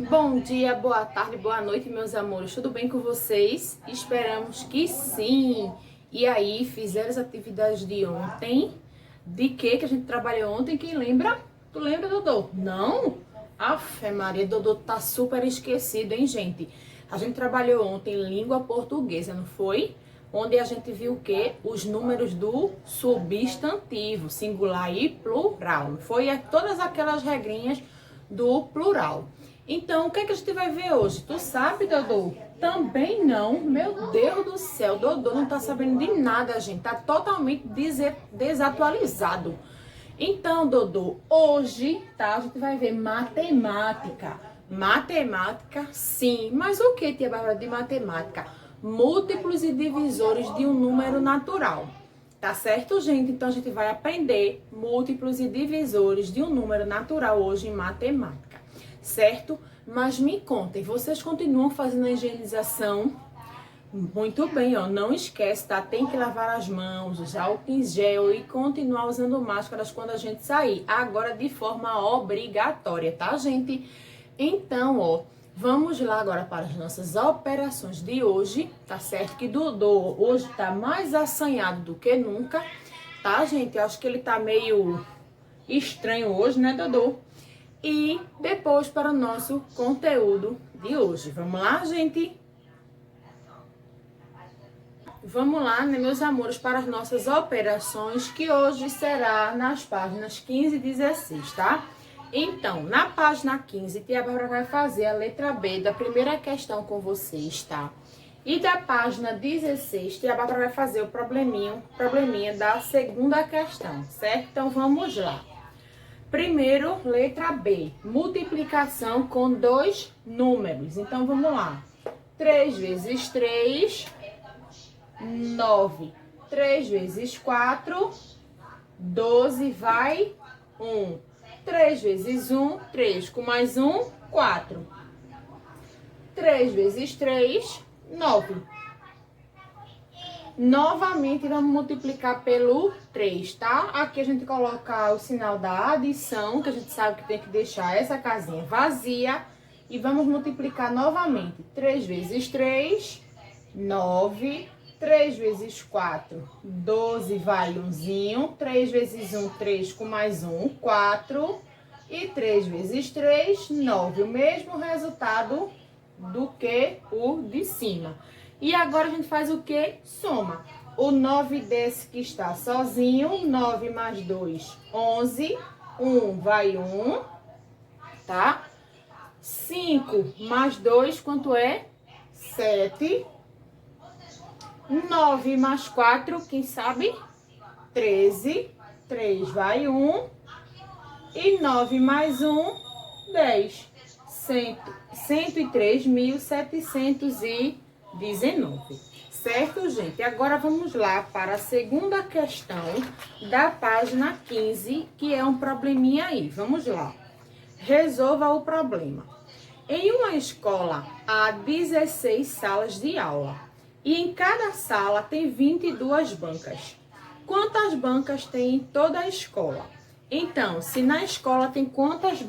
Bom dia, boa tarde, boa noite, meus amores. Tudo bem com vocês? Esperamos que sim. E aí, fizeram as atividades de ontem? De que a gente trabalhou ontem? Quem lembra? Tu lembra, Dodô? Não? Afe Maria, Dodô tá super esquecido, hein, gente? A gente trabalhou ontem língua portuguesa, não foi? Onde a gente viu o quê? Os números do substantivo, singular e plural. Não foi? Todas aquelas regrinhas do plural. Então, o que é que a gente vai ver hoje? Tu sabe, Dodô? Também não. Meu Deus do céu, Dodô não tá sabendo de nada, gente. Tá totalmente desatualizado. Então, Dodô, hoje, tá? A gente vai ver matemática. Matemática, sim. Mas o que, tia Bárbara, de matemática? Múltiplos e divisores de um número natural. Tá certo, gente? Então, a gente vai aprender múltiplos e divisores de um número natural hoje em matemática. Certo? Mas me contem, vocês continuam fazendo a higienização? Muito bem, ó, não esquece, tá? Tem que lavar as mãos, usar álcool em gel e continuar usando máscaras quando a gente sair. Agora de forma obrigatória, tá, gente? Então, ó, vamos lá agora para as nossas operações de hoje, tá certo? Que Dodô hoje tá mais assanhado do que nunca, tá, gente? Eu acho que ele tá meio estranho hoje, né, Dodô? E depois para o nosso conteúdo de hoje. Vamos lá, gente? Vamos lá, né, meus amores, para as nossas operações, que hoje será nas páginas 15 e 16, tá? Então, na página 15, tia Bárbara vai fazer a letra B da primeira questão com vocês, tá? E da página 16, tia Bárbara vai fazer o probleminha da segunda questão, certo? Então, vamos lá. Primeiro, letra B, multiplicação com dois números. Então, vamos lá. 3 vezes 3, 9. 3 vezes 4, 12, vai 1. 3 vezes 1, 3. Com mais 1, 4. 3 vezes 3, 9. Novamente, vamos multiplicar pelo 3, tá? Aqui a gente coloca o sinal da adição, que a gente sabe que tem que deixar essa casinha vazia. E vamos multiplicar novamente. 3 vezes 3, 9. 3 vezes 4, 12, vale umzinho. 3 vezes 1, 3, com mais 1, 4. E 3 vezes 3, 9. O mesmo resultado do que o de cima. E agora a gente faz o que? Soma. O 9 desse que está sozinho, 9 mais 2, 11. 1 vai 1, tá? 5 mais 2, quanto é? 7. 9 mais 4, quem sabe? 13. 3 vai 1. E 9 mais 1, 10. 103.719. Certo, gente? Agora vamos lá para a segunda questão da página 15, que é um probleminha aí. Vamos lá. Resolva o problema. Em uma escola, há 16 salas de aula. E em cada sala tem 22 bancas. Quantas bancas tem em toda a escola? Então, se na escola tem quantas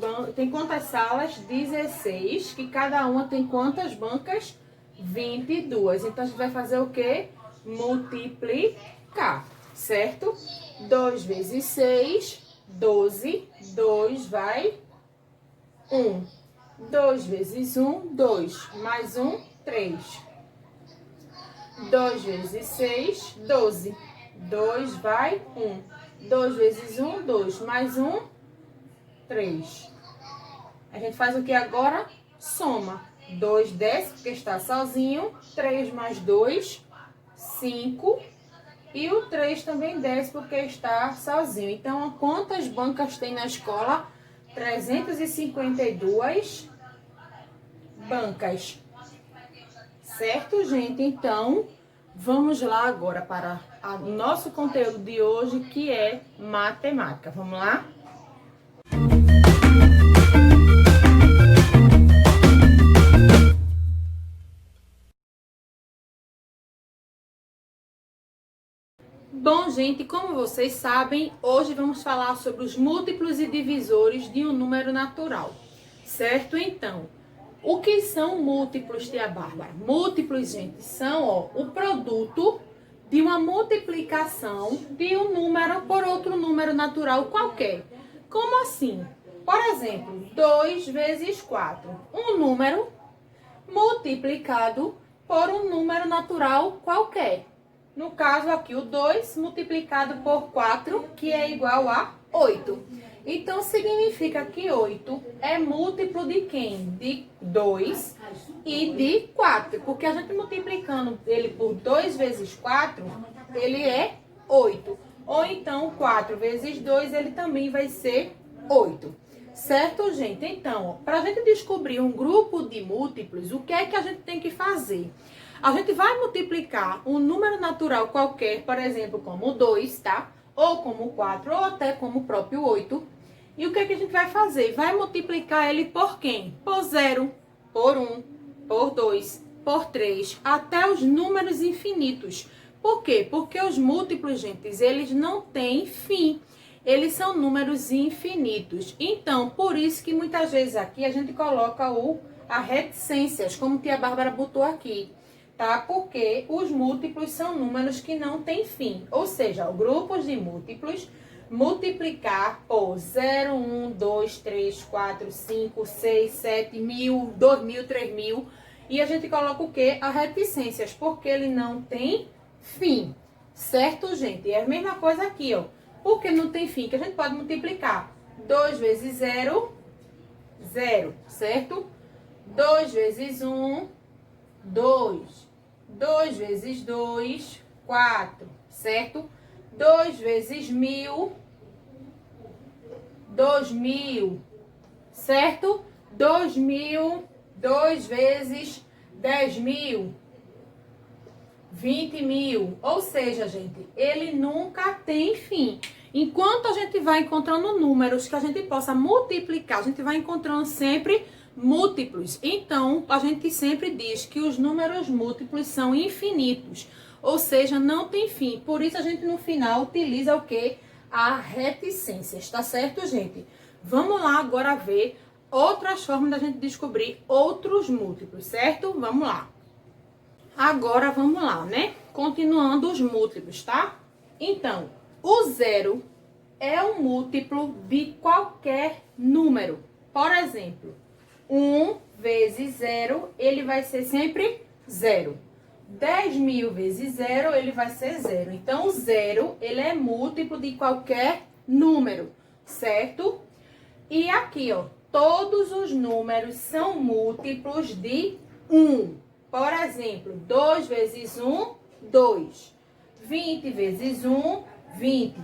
salas? 16, que cada uma tem quantas bancas? 22. Então, a gente vai fazer o quê? Multiplicar, certo? 2 vezes 6, 12. 2 vai 1. 2 vezes 1, 2. Mais 1, 3. 2 vezes 6, 12. 2 vai 1. 2 vezes 1, 2. Mais 1, 3. A gente faz o que agora? Soma. 2 desce, porque está sozinho. 3 mais 2, 5. E o 3 também desce, porque está sozinho. Então, quantas bancas tem na escola? 352 bancas. Certo, gente? Então, vamos lá agora para o nosso conteúdo de hoje, que é matemática. Vamos lá? Bom, gente, como vocês sabem, hoje vamos falar sobre os múltiplos e divisores de um número natural. Certo? Então, O que são múltiplos, tia Bárbara? Múltiplos, gente, são o produto de uma multiplicação de um número por outro número natural qualquer. Como assim? Por exemplo, 2 vezes 4. Um número multiplicado por um número natural qualquer. No caso aqui, o 2 multiplicado por 4, que é igual a 8. Então, significa que 8 é múltiplo de quem? De 2 e de 4. Porque a gente multiplicando ele por 2 vezes 4, ele é 8. Ou então, 4 vezes 2, ele também vai ser 8. Certo, gente? Então, para a gente descobrir um grupo de múltiplos, o que é que a gente tem que fazer? A gente vai multiplicar um número natural qualquer, por exemplo, como 2, tá? Ou como 4, ou até como o próprio 8. E o que é que a gente vai fazer? Vai multiplicar ele por quem? Por 0, por 1, por 2, por 3, até os números infinitos. Por quê? Porque os múltiplos, gente, eles não têm fim. Eles são números infinitos. Então, por isso que muitas vezes aqui a gente coloca a reticências, como tia Bárbara botou aqui, tá? Porque os múltiplos são números que não têm fim. Ou seja, grupos de múltiplos, multiplicar por 0, 1, 2, 3, 4, 5, 6, 7, 1000, 2000, 3000. E a gente coloca o quê? A reticências, porque ele não tem fim. Certo, gente? E é a mesma coisa aqui, ó. Porque não tem fim, que a gente pode multiplicar 2 vezes 0, 0, certo? 2 vezes 1, 2. 2 vezes 2, 4, certo? 2 vezes 1000, 2000, certo? 2000, 2 vezes 10.000, 20.000. Ou seja, gente, ele nunca tem fim. Enquanto a gente vai encontrando números que a gente possa multiplicar, a gente vai encontrando sempre múltiplos. Então, a gente sempre diz que os números múltiplos são infinitos. Ou seja, não tem fim. Por isso, a gente no final utiliza o quê? A reticências, tá certo, gente? Vamos lá agora ver outras formas da gente descobrir outros múltiplos, certo? Vamos lá. Agora, vamos lá, né? Continuando os múltiplos, tá? Então, o 0 é um múltiplo de qualquer número. Por exemplo, 1 vezes 0, ele vai ser sempre 0. 10.000 vezes 0, ele vai ser 0. Então, o 0, ele é múltiplo de qualquer número, certo? E aqui, ó, todos os números são múltiplos de 1. Por exemplo, 2 vezes 1, 2. 20 vezes 1, 20.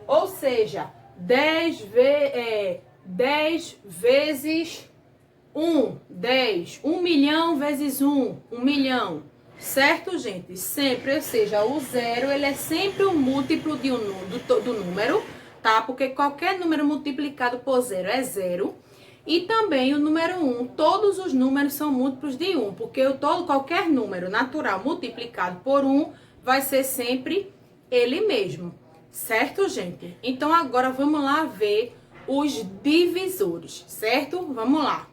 Ou seja, 10 vezes 1, 10. 1 milhão vezes 1, 1 milhão. Certo, gente? Sempre, ou seja, o 0, ele é sempre um múltiplo de do número, tá? Porque qualquer número multiplicado por 0 é 0. E também o número 1, todos os números são múltiplos de 1, porque qualquer número natural multiplicado por 1 vai ser sempre ele mesmo, certo, gente? Então, agora vamos lá ver os divisores, certo? Vamos lá.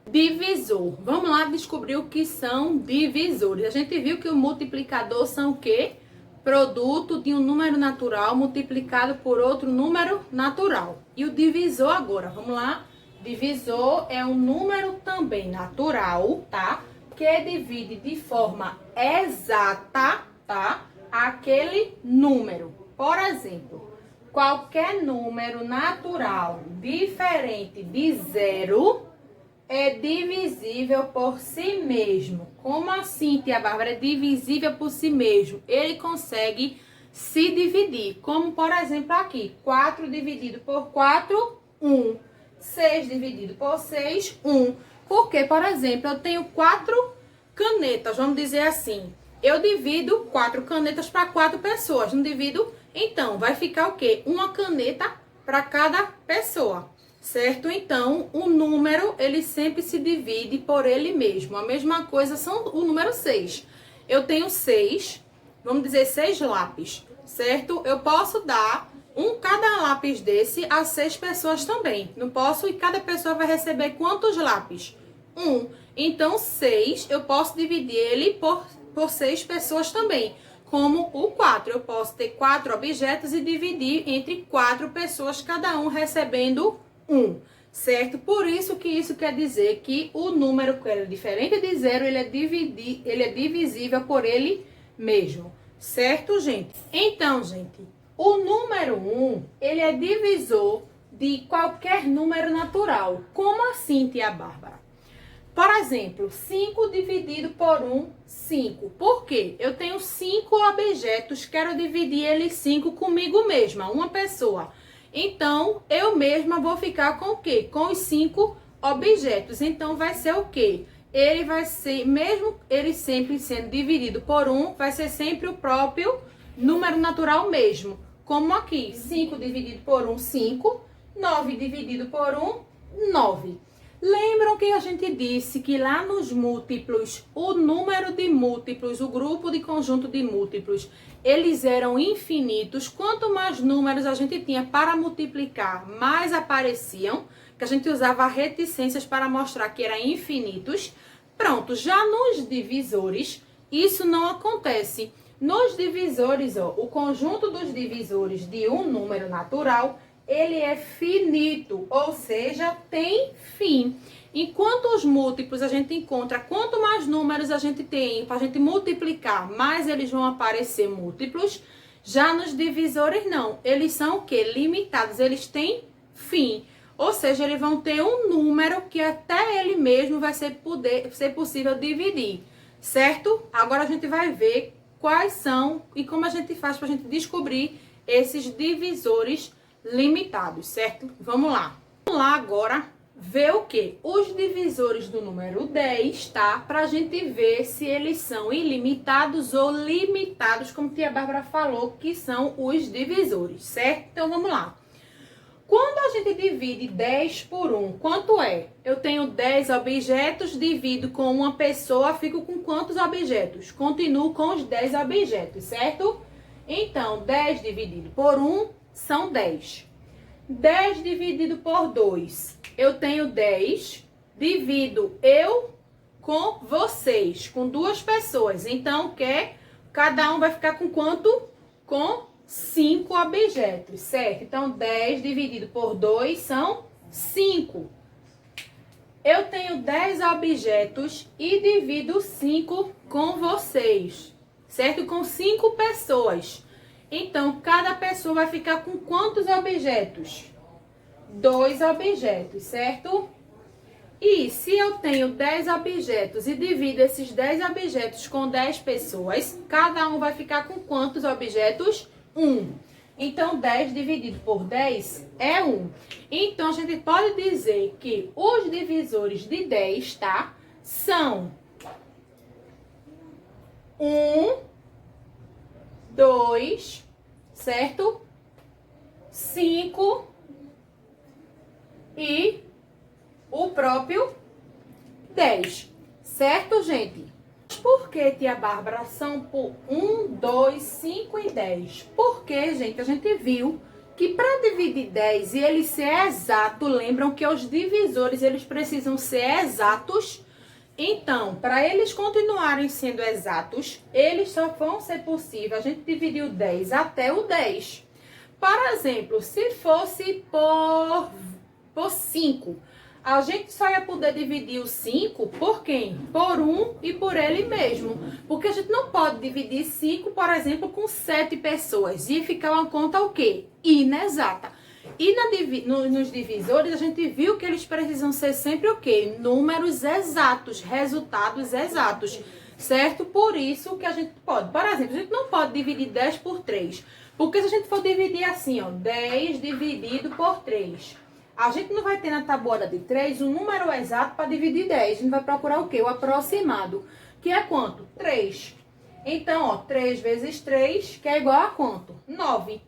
Divisor. Vamos lá descobrir o que são divisores. A gente viu que o multiplicador são o quê? Produto de um número natural multiplicado por outro número natural. E o divisor agora, vamos lá. Divisor é um número também natural, tá? Que divide de forma exata, tá? Aquele número. Por exemplo, qualquer número natural diferente de 0 é divisível por si mesmo. Como assim, tia Bárbara? É divisível por si mesmo. Ele consegue se dividir. Como, por exemplo, aqui. 4 dividido por 4, 1. 6 dividido por 6, 1. Porque, por exemplo, eu tenho 4 canetas, vamos dizer assim. Eu divido 4 canetas para 4 pessoas. Não divido? Então, vai ficar o quê? Uma caneta para cada pessoa. Certo? Então, o número, ele sempre se divide por ele mesmo. A mesma coisa são o número 6. Eu tenho 6, vamos dizer 6 lápis, certo? Eu posso dar cada lápis desse a 6 pessoas também. Não posso, e cada pessoa vai receber quantos lápis? 1. Então, 6, eu posso dividir ele por 6 pessoas também. Como o 4, eu posso ter 4 objetos e dividir entre 4 pessoas, cada um recebendo 1, certo? Por isso que isso quer dizer que o número que é diferente de 0, ele é divisível por ele mesmo, certo, gente? Então, gente, o número 1, ele é divisor de qualquer número natural. Como assim, tia Bárbara? Por exemplo, 5 dividido por 1, 5. Por quê? Eu tenho 5 objetos, quero dividir eles 5 comigo mesma, uma pessoa. Então, eu mesma vou ficar com o quê? Com os 5 objetos. Então, vai ser o quê? Ele vai ser, mesmo ele sempre sendo dividido por 1, vai ser sempre o próprio número natural mesmo. Como aqui, 5 dividido por 1, 5. 9 dividido por 1, 9. Lembram que a gente disse que lá nos múltiplos, o número de múltiplos, o grupo de conjunto de múltiplos, eles eram infinitos. Quanto mais números a gente tinha para multiplicar, mais apareciam, que a gente usava reticências para mostrar que eram infinitos. Pronto, já nos divisores, isso não acontece. Nos divisores, ó, o conjunto dos divisores de um número natural, ele é finito, ou seja, tem fim. Enquanto os múltiplos a gente encontra, quanto mais números a gente tem para a gente multiplicar, mais eles vão aparecer múltiplos. Já nos divisores não, eles são o quê? Limitados, eles têm fim. Ou seja, eles vão ter um número que até ele mesmo vai ser possível dividir, certo? Agora a gente vai ver quais são e como a gente faz para a gente descobrir esses divisores limitados, certo? Vamos lá. Vamos lá agora ver o quê? Os divisores do número 10, tá? Pra gente ver se eles são ilimitados ou limitados, como a tia Bárbara falou, que são os divisores, certo? Então, vamos lá. Quando a gente divide 10 por 1, quanto é? Eu tenho 10 objetos, divido com uma pessoa, fico com quantos objetos? Continuo com os 10 objetos, certo? Então, 10 dividido por 1 são 10. 10 dividido por 2, eu tenho 10. Divido eu com vocês, com duas pessoas. Então, cada um vai ficar com quanto? Com 5 objetos, certo? Então, 10 dividido por 2 são 5. Eu tenho 10 objetos e divido 5 com vocês, certo? Com 5 pessoas. Então, cada pessoa vai ficar com quantos objetos? 2 objetos, certo? E se eu tenho 10 objetos e divido esses 10 objetos com 10 pessoas, cada um vai ficar com quantos objetos? 1. Então, 10 dividido por 10 é 1. Então, a gente pode dizer que os divisores de 10, tá? São 1, 2, certo? 5 e o próprio 10, certo, gente? Por que, tia Bárbara, são por 1, 2, 5 e 10? Porque, gente, a gente viu que para dividir 10 e ele ser exato, lembram que os divisores, eles precisam ser exatos. Então, para eles continuarem sendo exatos, eles só vão ser possível a gente dividir o 10 até o 10. Por exemplo, se fosse por 5, a gente só ia poder dividir o 5 por quem? Por 1 e por ele mesmo. Porque a gente não pode dividir 5, por exemplo, com 7 pessoas. E ficar uma conta o quê? Inexata. E nos divisores, a gente viu que eles precisam ser sempre o quê? Números exatos, resultados exatos, certo? Por isso que a gente pode. Por exemplo, a gente não pode dividir 10 por 3. Porque se a gente for dividir assim, ó, 10 dividido por 3, a gente não vai ter na tabuada de 3 um número exato para dividir 10. A gente vai procurar o quê? O aproximado, que é quanto? 3. Então, ó, 3 vezes 3, que é igual a quanto? 9.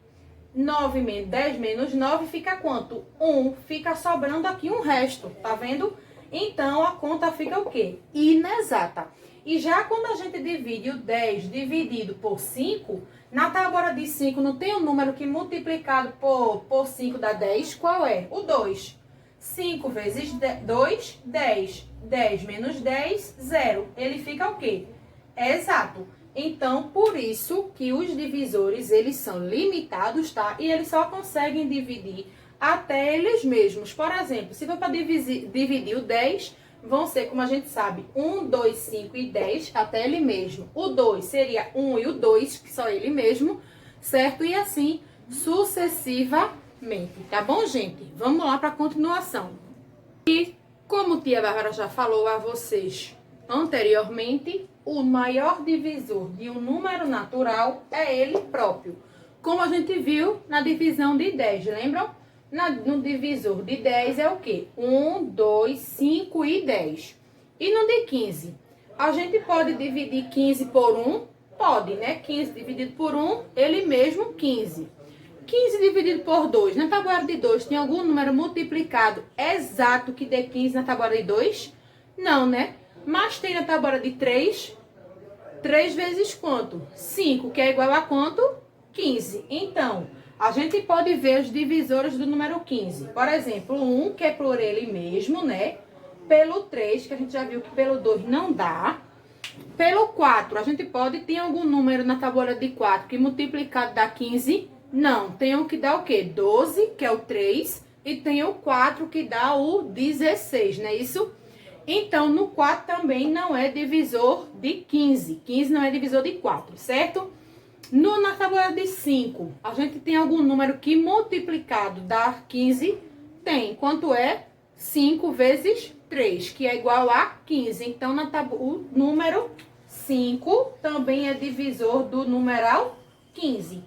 10 menos 9 fica quanto? 1. Fica sobrando aqui um resto, tá vendo? Então, a conta fica o quê? Inexata. E já quando a gente divide o 10 dividido por 5, na tábua de 5 não tem um número que multiplicado por 5 dá 10? Qual é? O 2. 5 vezes 2, 10. 10 menos 10, 0. Ele fica o quê? Exato. Então, por isso que os divisores, eles são limitados, tá? E eles só conseguem dividir até eles mesmos. Por exemplo, se for para dividir o 10, vão ser, como a gente sabe, 1, 2, 5 e 10 até ele mesmo. O 2 seria 1 e o 2, que só ele mesmo, certo? E assim, sucessivamente, tá bom, gente? Vamos lá para a continuação. E, como tia Bárbara já falou a vocês anteriormente, o maior divisor de um número natural é ele próprio. Como a gente viu na divisão de 10, lembram? No divisor de 10 é o quê? 1, 2, 5 e 10. E no de 15? A gente pode dividir 15 por 1? Pode, né? 15 dividido por 1, ele mesmo 15. 15 dividido por 2, na tabuada de 2, tem algum número multiplicado exato que dê 15 na tabuada de 2? Não, né? Mas tem na tabuada de 3, 3 vezes quanto? 5, que é igual a quanto? 15. Então, a gente pode ver os divisores do número 15. Por exemplo, 1, que é por ele mesmo, né? Pelo 3, que a gente já viu que pelo 2 não dá. Pelo 4, a gente pode ter algum número na tabuada de 4 que multiplicado dá 15? Não, tem um que dá o quê? 12, que é o 3, e tem o 4 que dá o 16, não é isso? Então, no 4 também não é divisor de 15. 15 não é divisor de 4, certo? Na tabuada de 5, a gente tem algum número que multiplicado dá 15? Tem. Quanto é? 5 vezes 3, que é igual a 15. Então, o número 5 também é divisor do numeral 15.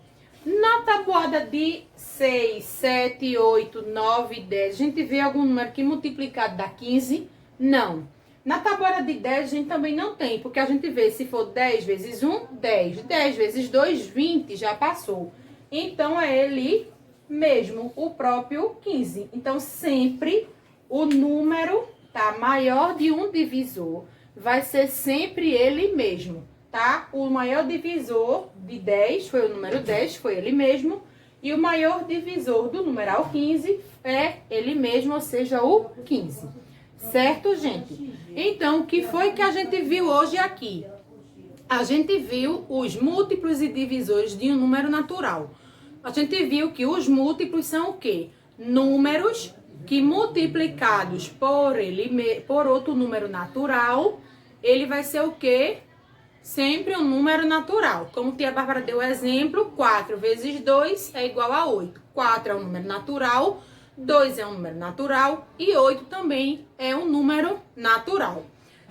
Na tabuada de 6, 7, 8, 9, 10, a gente vê algum número que multiplicado dá 15? Não. Na tabuada de 10, a gente também não tem, porque a gente vê se for 10 vezes 1, 10. 10 vezes 2, 20, já passou. Então, é ele mesmo, o próprio 15. Então, sempre o número, tá, maior de um divisor vai ser sempre ele mesmo, tá? O maior divisor de 10 foi o número 10, foi ele mesmo. E o maior divisor do numeral 15 é ele mesmo, ou seja, o 15. Certo, gente? Então, o que foi que a gente viu hoje aqui? A gente viu os múltiplos e divisores de um número natural. A gente viu que os múltiplos são o quê? Números que multiplicados por outro número natural, ele vai ser o quê? Sempre um número natural. Como tia Bárbara deu o exemplo, 4 vezes 2 é igual a 8. 4 é um número natural, 2 é um número natural e 8 também é um número natural,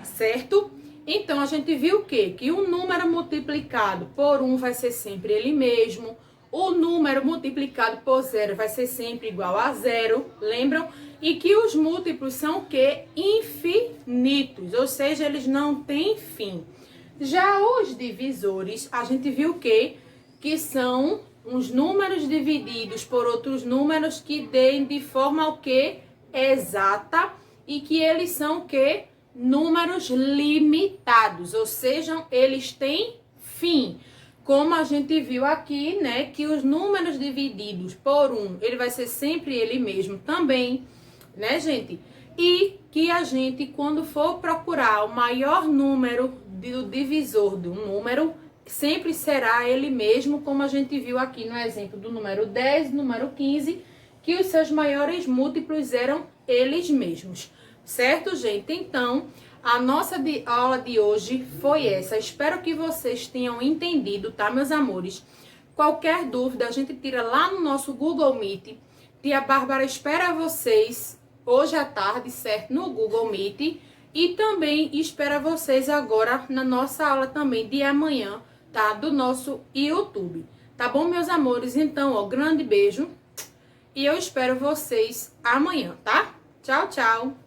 certo? Então, a gente viu o quê? Que um número multiplicado por 1 vai ser sempre ele mesmo. O número multiplicado por 0 vai ser sempre igual a 0, lembram? E que os múltiplos são o quê? Infinitos, ou seja, eles não têm fim. Já os divisores, a gente viu o quê? Que são uns números divididos por outros números que deem de forma o quê? Exata, e que eles são o quê? Números limitados, ou seja, eles têm fim. Como a gente viu aqui, né, que os números divididos por 1, ele vai ser sempre ele mesmo também, né, gente? E que a gente, quando for procurar o maior número do divisor de um número, sempre será ele mesmo, como a gente viu aqui no exemplo do número 10, número 15, que os seus maiores múltiplos eram eles mesmos. Certo, gente? Então, a nossa aula de hoje foi essa. Espero que vocês tenham entendido, tá, meus amores? Qualquer dúvida, a gente tira lá no nosso Google Meet. Tia Bárbara espera vocês hoje à tarde, certo? No Google Meet. E também espera vocês agora na nossa aula também de amanhã, tá? Do nosso YouTube. Tá bom, meus amores? Então, ó, grande beijo. E eu espero vocês amanhã, tá? Tchau, tchau.